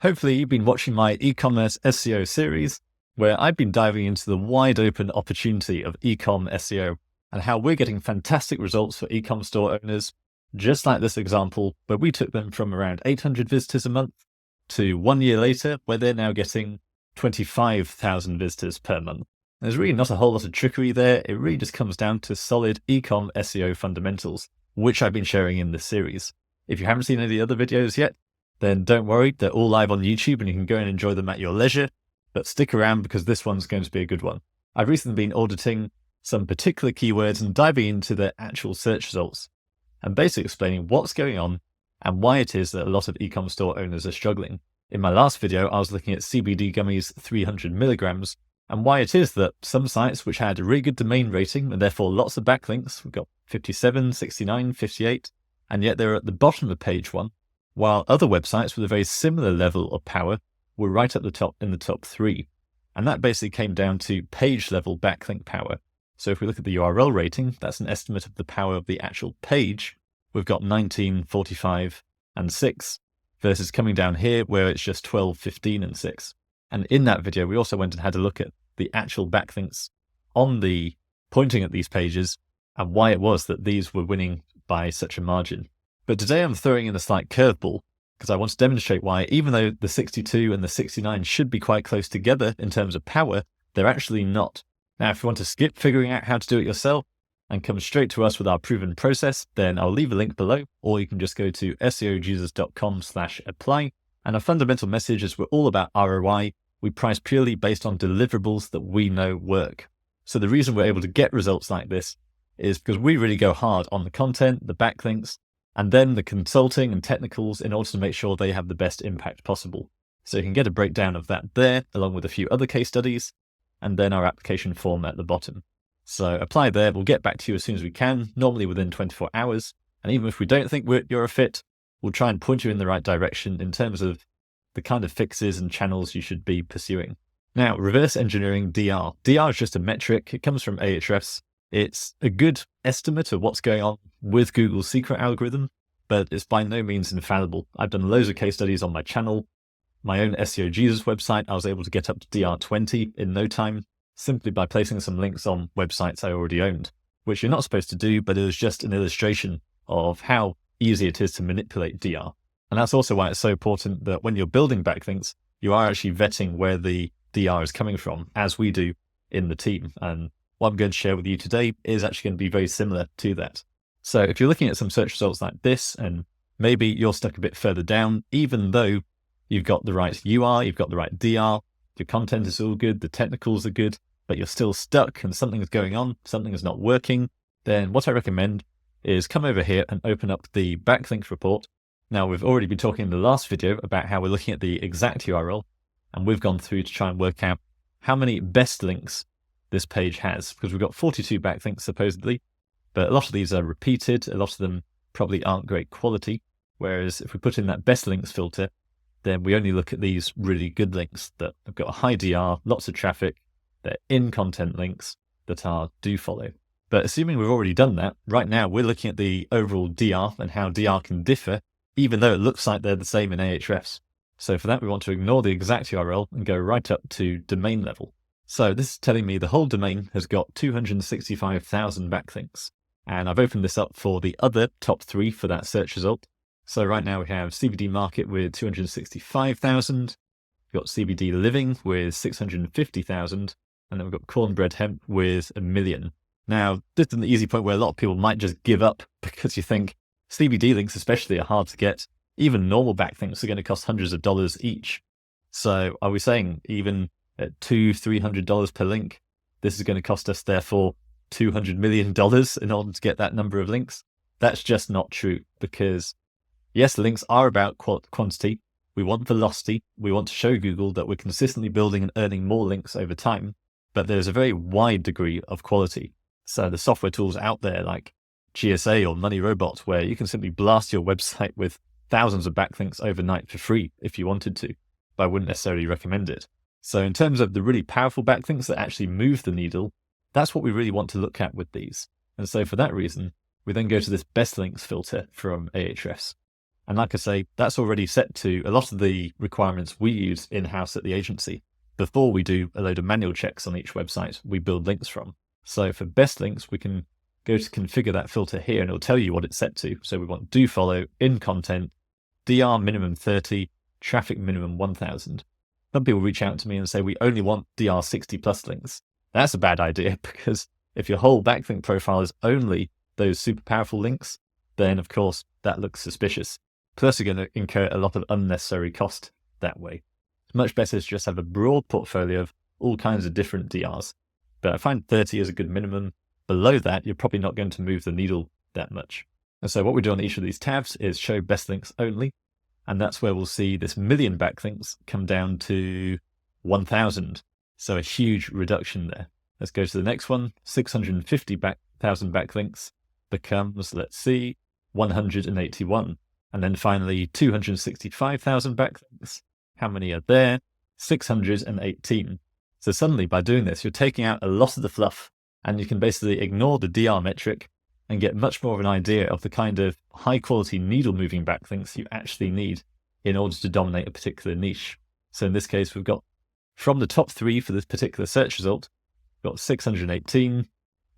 Hopefully you've been watching my eCommerce SEO series, where I've been diving into the wide open opportunity of eCom SEO and how we're getting fantastic results for eCom store owners, just like this example, where we took them from around 800 visitors a month to 1 year later, where they're now getting 25,000 visitors per month. There's really not a whole lot of trickery there. It really just comes down to solid eCom SEO fundamentals, which I've been sharing in this series. If you haven't seen any of the other videos yet, then don't worry, they're all live on YouTube and you can go and enjoy them at your leisure, but stick around because this one's going to be a good one. I've recently been auditing some particular keywords and diving into their actual search results and basically explaining what's going on and why it is that a lot of e-com store owners are struggling. In my last video, I was looking at CBD gummies 300 milligrams and why it is that some sites which had a really good domain rating and therefore lots of backlinks, we've got 57, 69, 58, and yet they're at the bottom of page one, while other websites with a very similar level of power were right at the top in the top 3. And that basically came down to page level backlink power. So if we look at the URL rating, that's an estimate of the power of the actual page. We've got 19, 45, and 6, versus coming down here where it's just 12, 15, and 6. And in that video, we also went and had a look at the actual backlinks on the pointing at these pages and why it was that these were winning by such a margin. But today I'm throwing in a slight curveball because I want to demonstrate why, even though the 62 and the 69 should be quite close together in terms of power, they're actually not. Now, if you want to skip figuring out how to do it yourself and come straight to us with our proven process, then I'll leave a link below, or you can just go to seojesus.com/apply. And our fundamental message is we're all about ROI. We price purely based on deliverables that we know work. So the reason we're able to get results like this is because we really go hard on the content, the backlinks, and then the consulting and technicals in order to make sure they have the best impact possible. So you can get a breakdown of that there, along with a few other case studies, and then our application form at the bottom. So apply there, we'll get back to you as soon as we can, normally within 24 hours. And even if we don't think you're a fit, we'll try and point you in the right direction in terms of the kind of fixes and channels you should be pursuing. Now, reverse engineering DR. DR is just a metric. It comes from Ahrefs. It's a good estimate of what's going on with Google's secret algorithm, but it's by no means infallible. I've done loads of case studies on my channel. My own SEO Jesus website, I was able to get up to DR20 in no time, simply by placing some links on websites I already owned, which you're not supposed to do, but it was just an illustration of how easy it is to manipulate DR. And that's also why it's so important that when you're building backlinks, you are actually vetting where the DR is coming from, as we do in the team. And what I'm going to share with you today is actually going to be very similar to that. So if you're looking at some search results like this, and maybe you're stuck a bit further down, even though you've got the right UR, you've got the right DR, your content is all good, the technicals are good, but you're still stuck and something is going on, something is not working, then what I recommend is come over here and open up the backlinks report. Now, we've already been talking in the last video about how we're looking at the exact URL, and we've gone through to try and work out how many best links this page has, because we've got 42 backlinks supposedly, but a lot of these are repeated, a lot of them probably aren't great quality, whereas if we put in that best links filter, then we only look at these really good links that have got a high DR, lots of traffic, they're in content links that are do follow. But assuming we've already done that, right now we're looking at the overall DR and how DR can differ, even though it looks like they're the same in Ahrefs. So for that, we want to ignore the exact URL and go right up to domain level. So this is telling me the whole domain has got 265,000 backlinks. And I've opened this up for the other top 3 for that search result. So right now we have CBD market with 265,000. We've got CBD living with 650,000. And then we've got cornbread hemp with 1 million. Now, this is an easy point where a lot of people might just give up because you think CBD links especially are hard to get. Even normal backlinks are going to cost hundreds of dollars each. So are we saying even at $200-300 per link, this is going to cost us therefore $200 million in order to get that number of links? That's just not true, because yes, links are about quantity. We want velocity. We want to show Google that we're consistently building and earning more links over time, but there's a very wide degree of quality. So the software tools out there like GSA or Money Robot, where you can simply blast your website with thousands of backlinks overnight for free if you wanted to, but I wouldn't necessarily recommend it. So in terms of the really powerful backlinks that actually move the needle, that's what we really want to look at with these. And so for that reason, we then go to this best links filter from Ahrefs. And like I say, that's already set to a lot of the requirements we use in-house at the agency. Before we do a load of manual checks on each website we build links from. So for best links, we can go to configure that filter here and it'll tell you what it's set to. So we want do follow, in content, DR minimum 30, traffic minimum 1000. Some people reach out to me and say we only want DR 60 plus links. That's a bad idea, because if your whole backlink profile is only those super powerful links, then of course that looks suspicious. Plus you're going to incur a lot of unnecessary cost that way. It's much better to just have a broad portfolio of all kinds of different DRs. But I find 30 is a good minimum. Below that, you're probably not going to move the needle that much. And so what we do on each of these tabs is show best links only. And that's where we'll see this million backlinks come down to 1,000. So a huge reduction there. Let's go to the next one. 650,000 backlinks becomes, let's see, 181. And then finally, 265,000 backlinks. How many are there? 618. So suddenly by doing this, you're taking out a lot of the fluff and you can basically ignore the DR metric and get much more of an idea of the kind of high quality needle moving backlinks you actually need in order to dominate a particular niche. So in this case, we've got from the top 3 for this particular search result, we've got 618,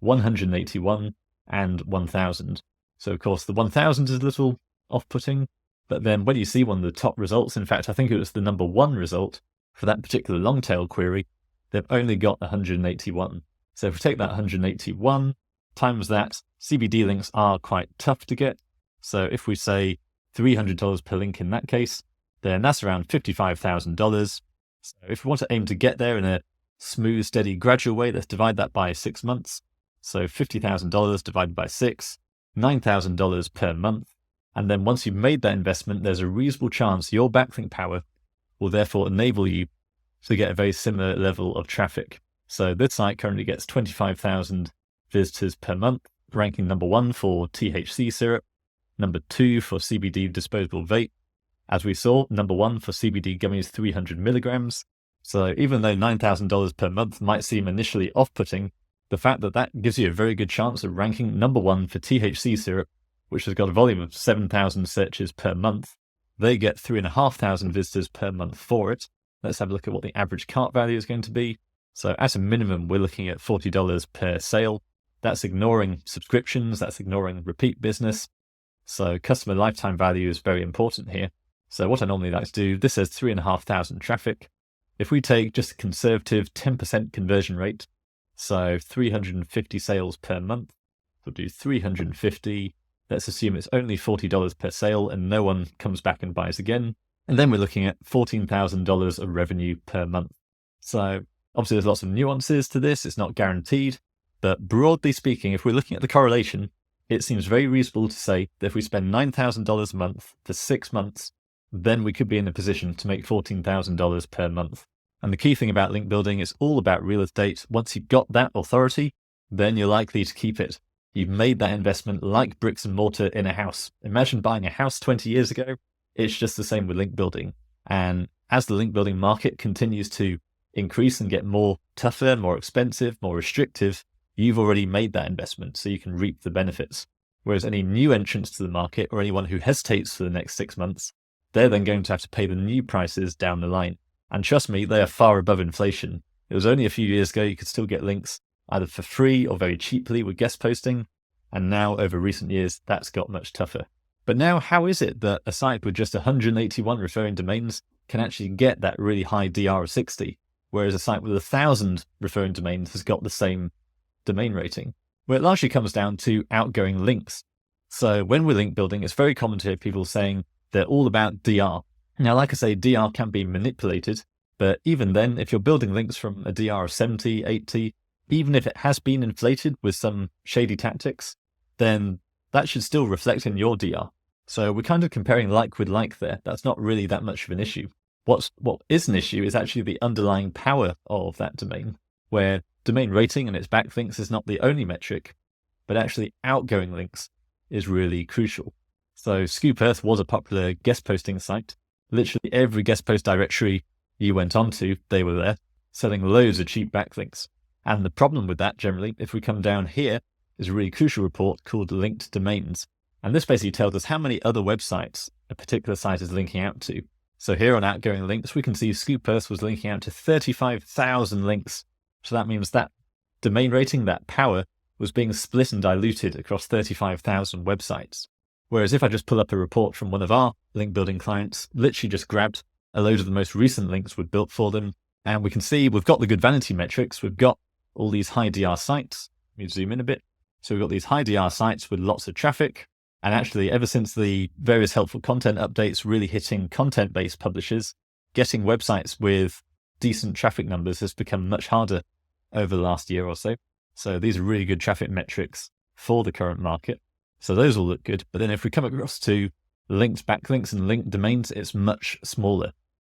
181, and 1000. So of course the 1000 is a little off-putting, but then when you see one of the top results, in fact, I think it was the number 1 result for that particular long tail query, they've only got 181. So if we take that 181 times that, CBD links are quite tough to get. So if we say $300 per link in that case, then that's around $55,000. So if we want to aim to get there in a smooth, steady, gradual way, let's divide that by 6 months. So $50,000 divided by 6, $9,000 per month. And then once you've made that investment, there's a reasonable chance your backlink power will therefore enable you to get a very similar level of traffic. So this site currently gets 25,000 visitors per month, ranking number 1 for THC syrup, number 2 for CBD disposable vape. As we saw, number 1 for CBD gummies 300 milligrams. So even though $9,000 per month might seem initially off-putting, the fact that that gives you a very good chance of ranking number 1 for THC syrup, which has got a volume of 7,000 searches per month, they get 3,500 visitors per month for it. Let's have a look at what the average cart value is going to be. So at a minimum, we're looking at $40 per sale. That's ignoring subscriptions, that's ignoring repeat business. So customer lifetime value is very important here. So what I normally like to do, this says 3,500 traffic. If we take just a conservative 10% conversion rate, so 350 sales per month, we'll do 350. Let's assume it's only $40 per sale and no one comes back and buys again. And then we're looking at $14,000 of revenue per month. So obviously there's lots of nuances to this. It's not guaranteed. But broadly speaking, if we're looking at the correlation, it seems very reasonable to say that if we spend $9,000 a month for 6 months, then we could be in a position to make $14,000 per month. And the key thing about link building is all about real estate. Once you've got that authority, then you're likely to keep it. You've made that investment like bricks and mortar in a house. Imagine buying a house 20 years ago. It's just the same with link building. And as the link building market continues to increase and get more tougher, more expensive, more restrictive, you've already made that investment, so you can reap the benefits. Whereas any new entrants to the market or anyone who hesitates for the next 6 months, they're then going to have to pay the new prices down the line. And trust me, they are far above inflation. It was only a few years ago you could still get links either for free or very cheaply with guest posting. And now over recent years, that's got much tougher. But now, how is it that a site with just 181 referring domains can actually get that really high DR of 60, whereas a site with 1,000 referring domains has got the same domain rating? Well, it largely comes down to outgoing links. So when we're link building, it's very common to hear people saying they're all about DR. Now, like I say, DR can be manipulated, but even then, if you're building links from a DR of 70, 80, even if it has been inflated with some shady tactics, then that should still reflect in your DR. So we're kind of comparing like with like there. That's not really that much of an issue. What is an issue is actually the underlying power of that domain, where domain rating and its backlinks is not the only metric, but actually outgoing links is really crucial. So Scoop Earth was a popular guest posting site. Literally every guest post directory you went onto, they were there, selling loads of cheap backlinks. And the problem with that generally, if we come down here, is a really crucial report called linked domains. And this basically tells us how many other websites a particular site is linking out to. So here on outgoing links, we can see Scoop Earth was linking out to 35,000 links. So that means that domain rating, that power, was being split and diluted across 35,000 websites. Whereas if I just pull up a report from one of our link building clients, literally just grabbed a load of the most recent links we'd built for them, and we can see we've got the good vanity metrics. We've got all these high DR sites. Let me zoom in a bit. So we've got these high DR sites with lots of traffic. And actually, ever since the various helpful content updates really hitting content-based publishers, getting websites with decent traffic numbers has become much harder over the last year or so. So these are really good traffic metrics for the current market. So those all look good. But then if we come across to linked backlinks and linked domains, it's much smaller.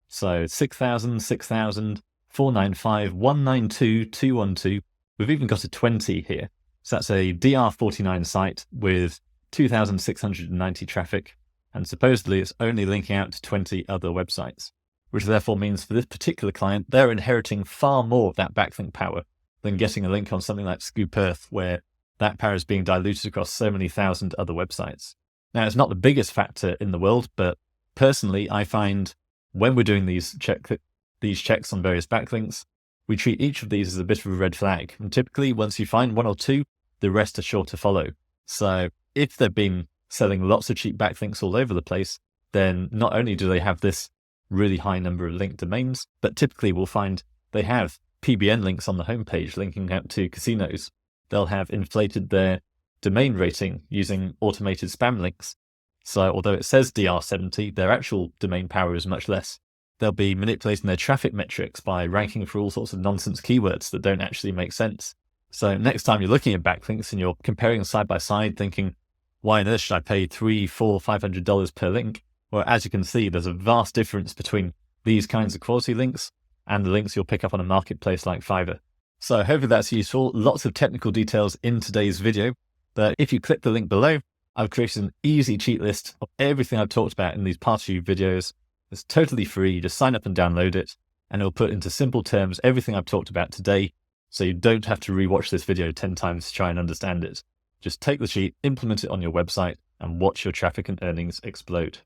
So 6,000, 6,000, 495, 192, 212. We've even got a 20 here. So that's a DR49 site with 2,690 traffic. And supposedly it's only linking out to 20 other websites, which therefore means for this particular client, they're inheriting far more of that backlink power than getting a link on something like Scoop Earth, where that power is being diluted across so many thousand other websites. Now, it's not the biggest factor in the world, but personally, I find when we're doing these checks on various backlinks, we treat each of these as a bit of a red flag. And typically, once you find one or two, the rest are sure to follow. So if they've been selling lots of cheap backlinks all over the place, then not only do they have this really high number of linked domains, but typically we'll find they have PBN links on the homepage linking out to casinos. They'll have inflated their domain rating using automated spam links. So although it says DR70, their actual domain power is much less. They'll be manipulating their traffic metrics by ranking for all sorts of nonsense keywords that don't actually make sense. So next time you're looking at backlinks and you're comparing side by side thinking, why on earth should I pay $300, $400, $500 per link? Well, as you can see, there's a vast difference between these kinds of quality links and the links you'll pick up on a marketplace like Fiverr. So hopefully that's useful. Lots of technical details in today's video, but if you click the link below, I've created an easy cheat list of everything I've talked about in these past few videos. It's totally free. Just sign up and download it, and it'll put into simple terms everything I've talked about today, so you don't have to rewatch this video 10 times to try and understand it. Just take the sheet, implement it on your website, and watch your traffic and earnings explode.